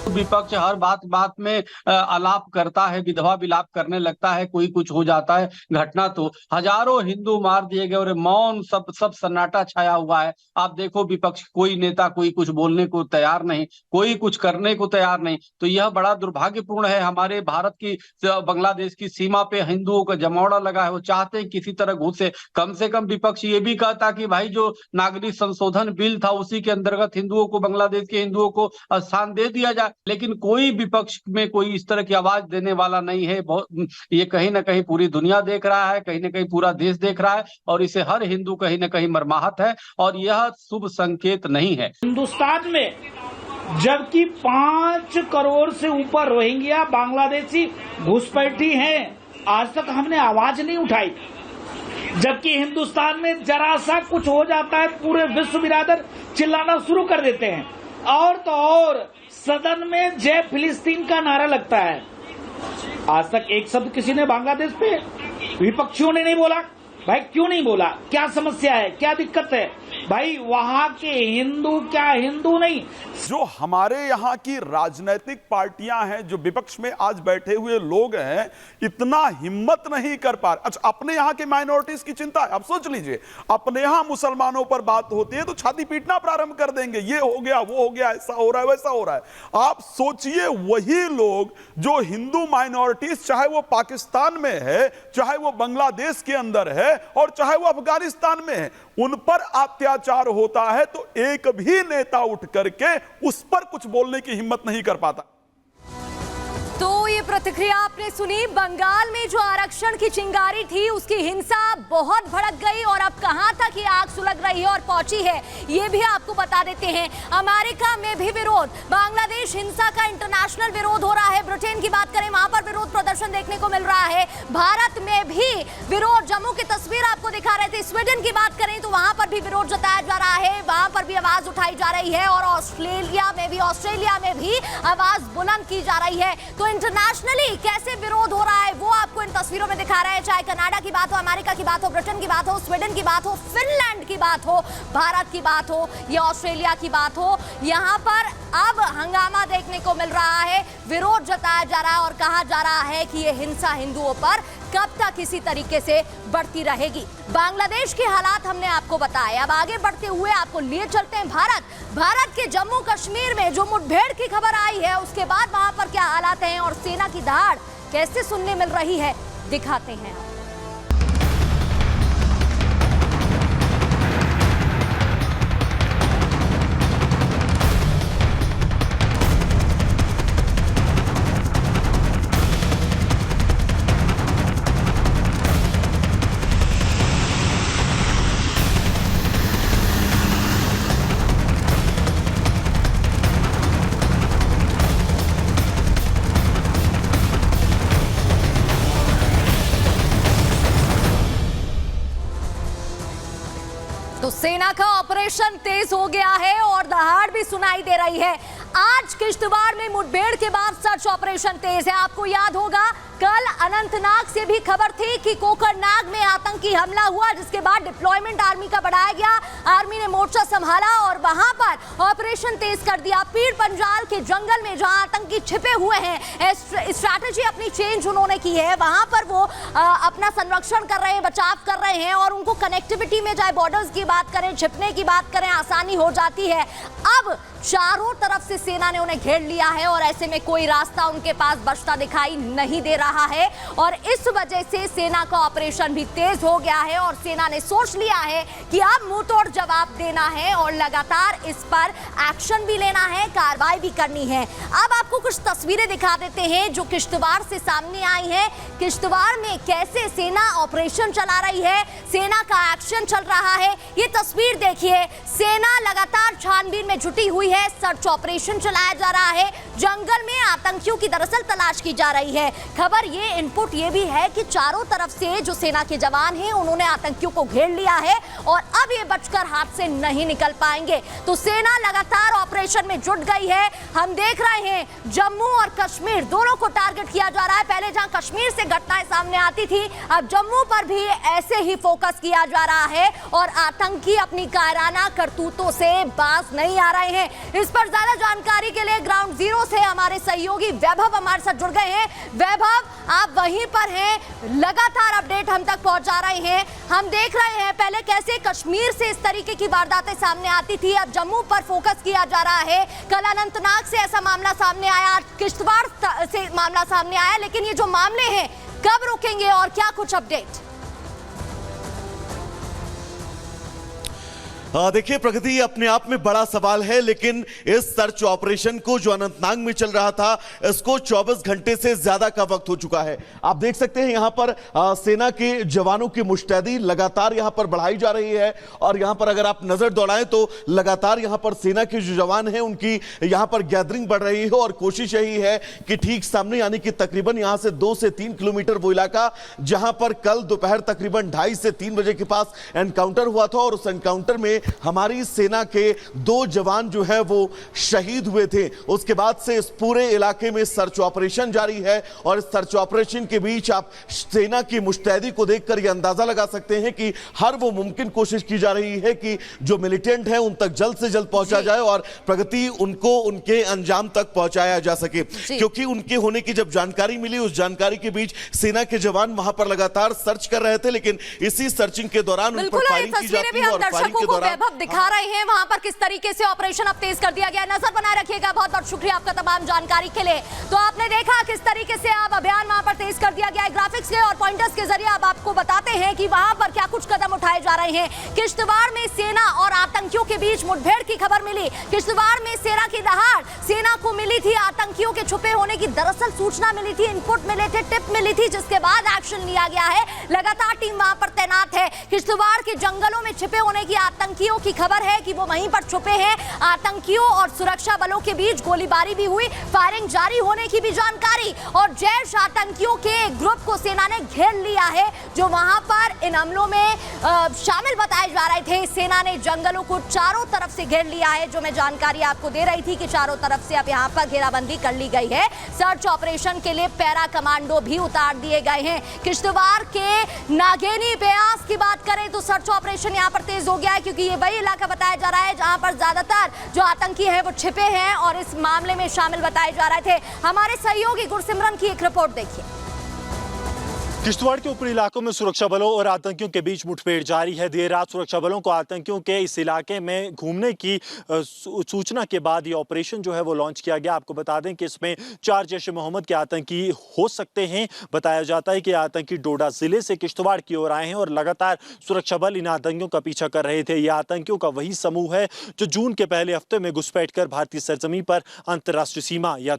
विपक्ष हर बात बात में आलाप करता है, विधवा विलाप करने लगता है, कोई कुछ हो जाता है घटना तो हजारों हिंदू मार दिए गए और मौन सब सन्नाटा छाया हुआ है। आप देखो विपक्ष कोई नेता कोई कुछ बोलने को तैयार नहीं, कोई कुछ करने को तैयार नहीं। तो यह बड़ा दुर्भाग्यपूर्ण है। हमारे भारत की बांग्लादेश की सीमा पे हिंदुओं का जमावड़ा लगा है, वो चाहते हैं किसी तरह घुसे। कम से कम विपक्ष ये भी कहता कि भाई जो नागरिक संशोधन बिल था उसी के अंतर्गत हिंदुओं को, बांग्लादेश के हिंदुओं को स्थान दे दिया जाए, लेकिन कोई विपक्ष में कोई इस तरह की आवाज देने वाला नहीं है। बहुत ये कहीं ना कहीं पूरी दुनिया देख रहा है, कहीं ना कहीं पूरा देश देख रहा है और इसे हर हिंदू कहीं ना कहीं मर्माहत है और यह शुभ संकेत नहीं है। हिंदुस्तान में जबकि 5 करोड़ से ऊपर रोहिंग्या बांग्लादेशी घुसपैठी हैं, आज तक हमने आवाज नहीं उठाई। जबकि हिंदुस्तान में जरा सा कुछ हो जाता है पूरे विश्व बिरादर चिल्लाना शुरू कर देते हैं और तो और सदन में जय फिलिस्तीन का नारा लगता है। आज तक एक शब्द किसी ने बांग्लादेश पे विपक्षियों ने नहीं बोला। भाई क्यों नहीं बोला? क्या समस्या है, क्या दिक्कत है? भाई वहां के हिंदू क्या हिंदू नहीं, जो हमारे यहाँ की राजनीतिक पार्टियां हैं, जो विपक्ष में आज बैठे हुए लोग हैं, इतना हिम्मत नहीं कर पा रहे। अच्छा, अपने यहाँ के माइनॉरिटीज की चिंता है। अब सोच लीजिए, अपने यहाँ मुसलमानों पर बात होती है तो छाती पीटना प्रारंभ कर देंगे, ये हो गया वो हो गया, ऐसा हो रहा है वैसा हो रहा है। आप सोचिए वही लोग जो हिंदू माइनॉरिटीज, चाहे वो पाकिस्तान में है, चाहे वो बांग्लादेश के अंदर है और चाहे वो अफगानिस्तान में है, उन पर अत्याचार होता है तो एक भी नेता उठ करके उस पर कुछ बोलने की हिम्मत नहीं कर पाता। तो ये प्रतिक्रिया आपने सुनी। बंगाल में जो आरक्षण की चिंगारी थी उसकी हिंसा बहुत भड़क गई और अब कहां तक ये आग सुलग रही है और पहुंची है ये भी आपको बता देते हैं। अमेरिका में भी विरोध, बांग्लादेश हिंसा का इंटरनेशनल विरोध हो रहा है। ब्रिटेन की बात करें, वहां पर विरोध प्रदर्शन देखने को मिल रहा है। भारत में भी विरोध, जम्मू की तस्वीर आपको दिखा रहे थे। स्वीडन की बात करें तो वहां पर भी विरोध जताया जा रहा है, वहां पर भी आवाज उठाई जा रही है और ऑस्ट्रेलिया में भी आवाज बुलंद की जा रही है। तो इंटरनेशनली कैसे विरोध हो रहा है वो आपको इन तस्वीरों में दिखा रहे हैं। चाहे कनाडा की बात हो, अमेरिका की बात हो, ब्रिटेन की बात हो, स्वीडन की बात हो, फिनलैंड की बात हो, भारत की बात हो या ऑस्ट्रेलिया की बात हो, यहाँ पर अब हंगामा देखने को मिल रहा है, विरोध जताया जा रहा है और कहा जा रहा है कि ये हिंसा हिंदुओं पर कब तक इसी तरीके से बढ़ती रहेगी। बांग्लादेश के हालात हमने आपको बताए। अब आगे बढ़ते हुए आपको लिए चलते हैं भारत के जम्मू कश्मीर में जो मुठभेड़ की खबर आई है उसके बाद वहां पर क्या हालात हैं और सेना की दहाड़ कैसे सुनने मिल रही है, दिखाते हैं। तो सेना का ऑपरेशन तेज हो गया है और दहाड़ भी सुनाई दे रही है। आज किश्तवाड़ में मुठभेड़ के बाद सर्च ऑपरेशन तेज है। आपको याद होगा कल अनंतनाग से भी खबर थी कि कोकरनाग में आतंकी हमला हुआ, जिसके बाद डिप्लॉयमेंट आर्मी का बढ़ाया गया। आर्मी ने मोर्चा संभाला और वहां पर ऑपरेशन तेज कर दिया। पीर पंजाल के जंगल में जहां आतंकी छिपे हुए हैं, स्ट्रैटेजी अपनी चेंज उन्होंने की है। वहां पर वो अपना संरक्षण कर रहे हैं, बचाव कर रहे हैं और उनको कनेक्टिविटी में, चाहे बॉर्डर्स की बात करें, छिपने की बात करें, आसानी हो जाती है। अब चारों तरफ से सेना ने उन्हें घेर लिया है और ऐसे में कोई रास्ता उनके पास बचता दिखाई नहीं दे रहा है और इस वजह से सेना का ऑपरेशन भी तेज हो गया है और सेना ने सोच लिया है कि अब मुंहतोड़ जवाब देना है और लगातार इस पर एक्शन भी लेना है, कार्रवाई भी करनी है। अब आपको कुछ तस्वीरें दिखा देते हैं जो किश्तवाड़ से सामने आई हैं। किश्तवाड़ में कैसे सेना ऑपरेशन चला रही है, सेना का एक्शन चल रहा है, ये तस्वीर देखिए। सेना लगातार छानबीन में जुटी हुई है, सर्च ऑपरेशन चलाया जा रहा है। जंगल में आतंकियों की दरअसल तलाश की जा रही है। खबर ये, इनपुट ये भी है कि चारों तरफ से जो सेना के जवान हैं उन्होंने आतंकियों को घेर लिया है और अब ये बचकर हाथ से नहीं निकल पाएंगे। तो सेना लगातार ऑपरेशन में जुट गई है। हम देख रहे हैं जम्मू और कश्मीर दोनों को टारगेट किया जा रहा है। पहले जहां कश्मीर से घटनाएं सामने आती थी, अब जम्मू पर भी ऐसे ही फोकस किया जा रहा है और आतंकी अपनी कायराना करतूतों से बाज नहीं आ रहे हैं। इस पर ज्यादा जानकारी के लिए ग्राउंड जीरो से हमारे सहयोगी वैभव हमारे साथ जुड़ गए हैं। वैभव, आप वहीं पर हैं, लगातार अपडेट हम तक पहुंचा रहे हैं। हम देख रहे हैं पहले कैसे कश्मीर से इस तरीके की वारदातें सामने आती थी, अब जम्मू पर फोकस किया जा रहा है। कल अनंतनाग से ऐसा मामला सामने आया, आज किश्तवाड़ से मामला सामने आया, लेकिन ये जो मामले हैं कब रुकेंगे और क्या कुछ अपडेट? देखिए प्रगति, अपने आप में बड़ा सवाल है, लेकिन इस सर्च ऑपरेशन को जो अनंतनाग में चल रहा था, इसको 24 घंटे से ज्यादा का वक्त हो चुका है। आप देख सकते हैं यहां पर सेना के जवानों की मुस्तैदी लगातार यहां पर बढ़ाई जा रही है और यहां पर अगर आप नजर दौड़ाएं तो लगातार यहां पर सेना के जो जवान हैं उनकी यहां पर गैदरिंग बढ़ रही है और कोशिश यही है कि ठीक सामने यानी कि तकरीबन यहां से 2 से 3 किलोमीटर वो इलाका जहां पर कल दोपहर तकरीबन 2:30 से 3 बजे के पास एनकाउंटर हुआ था और उस एनकाउंटर में हमारी सेना के 2 जवान जो है वो शहीद हुए थे। उसके बाद से इस पूरे इलाके में सर्च ऑपरेशन जारी है और इस सर्च ऑपरेशन के बीच आप सेना की मुस्तैदी को देखकर यह अंदाजा लगा सकते हैं कि हर वो मुमकिन कोशिश की जा रही है कि जो मिलिटेंट हैं उन तक जल्द से जल्द पहुंचा जाए और प्रगति उनको उनके अंजाम तक पहुंचाया जा सके, क्योंकि उनके होने की जब जानकारी मिली उस जानकारी के बीच सेना के जवान वहां पर लगातार सर्च कर रहे थे, लेकिन इसी सर्चिंग के दौरान उन पर फायरिंग की जाती है और फायरिंग के दौरान वैभव दिखा रहे हैं वहां पर किस तरीके से ऑपरेशन अब तेज कर दिया गया। नजर बनाए रखिएगा। बहुत बहुत शुक्रिया आपका तमाम जानकारी के लिए। तो आपने देखा किस तरीके से अब अभियान वहां पर तेज कर दिया गया है। ग्राफिक्स के और पॉइंटर्स के जरिए अब आपको बताते हैं कि वहां पर क्या कुछ कदम उठाए जा रहे हैं। किश्तवाड़ में सेना और आतंकियों के बीच मुठभेड़ की खबर मिली। किश्तवाड़ में सेना की दहाड़ सेना को मिली थी, आतंकियों के छुपे होने की दरअसल सूचना मिली थी, इनपुट मिले थे, टिप मिली थी, जिसके बाद एक्शन लिया गया है। लगातार टीम वहां पर तैनात है। किश्तवाड़ के जंगलों में छिपे होने की आतंकियों की खबर है कि वो वहीं पर छुपे हैं। आतंकियों और सुरक्षा बलों के बीच गोलीबारी भी हुई, फायरिंग जारी होने की भी जानकारी और जैश आतंकियों के एक ग्रुप को सेना ने घेर लिया है जो वहां पर इन हमलों में शामिल बताए जा रहे थे। सेना ने जंगलों को चारों तरफ से घेर लिया है, जो मैं जानकारी आपको दे रही थी कि चारों तरफ से अब यहां पर घेराबंदी कर ली गई है। सर्च ऑपरेशन के लिए पैरा कमांडो भी उतार दिए गए हैं। किश्तवाड़ के नागेनी ब्यास की बात करें तो सर्च ऑपरेशन यहां पर तेज हो गया है, क्योंकि ये वही इलाका बताया जा रहा है जहां पर ज्यादातर जो आतंकी हैं वो छिपे हैं और इस मामले में शामिल बताए जा रहे थे। हमारे सहयोगी गुरसिमरन की एक रिपोर्ट देखिए। किश्तवाड़ के ऊपरी इलाकों में सुरक्षा बलों और आतंकियों के बीच मुठभेड़ जारी है। देर रात सुरक्षा बलों को आतंकियों के इस इलाके में घूमने की सूचना के बाद ये ऑपरेशन जो है वो लॉन्च किया गया। आपको बता दें कि इसमें 4 जैश मोहम्मद के आतंकी हो सकते हैं। बताया जाता है कि आतंकी डोडा जिले से किश्तवाड़ की ओर आए हैं और लगातार सुरक्षा बल इन आतंकियों का पीछा कर रहे थे। ये आतंकियों का वही समूह है जो जून के पहले हफ्ते में घुसपैठ कर भारतीय सरजमीं पर अंतर्राष्ट्रीय सीमा या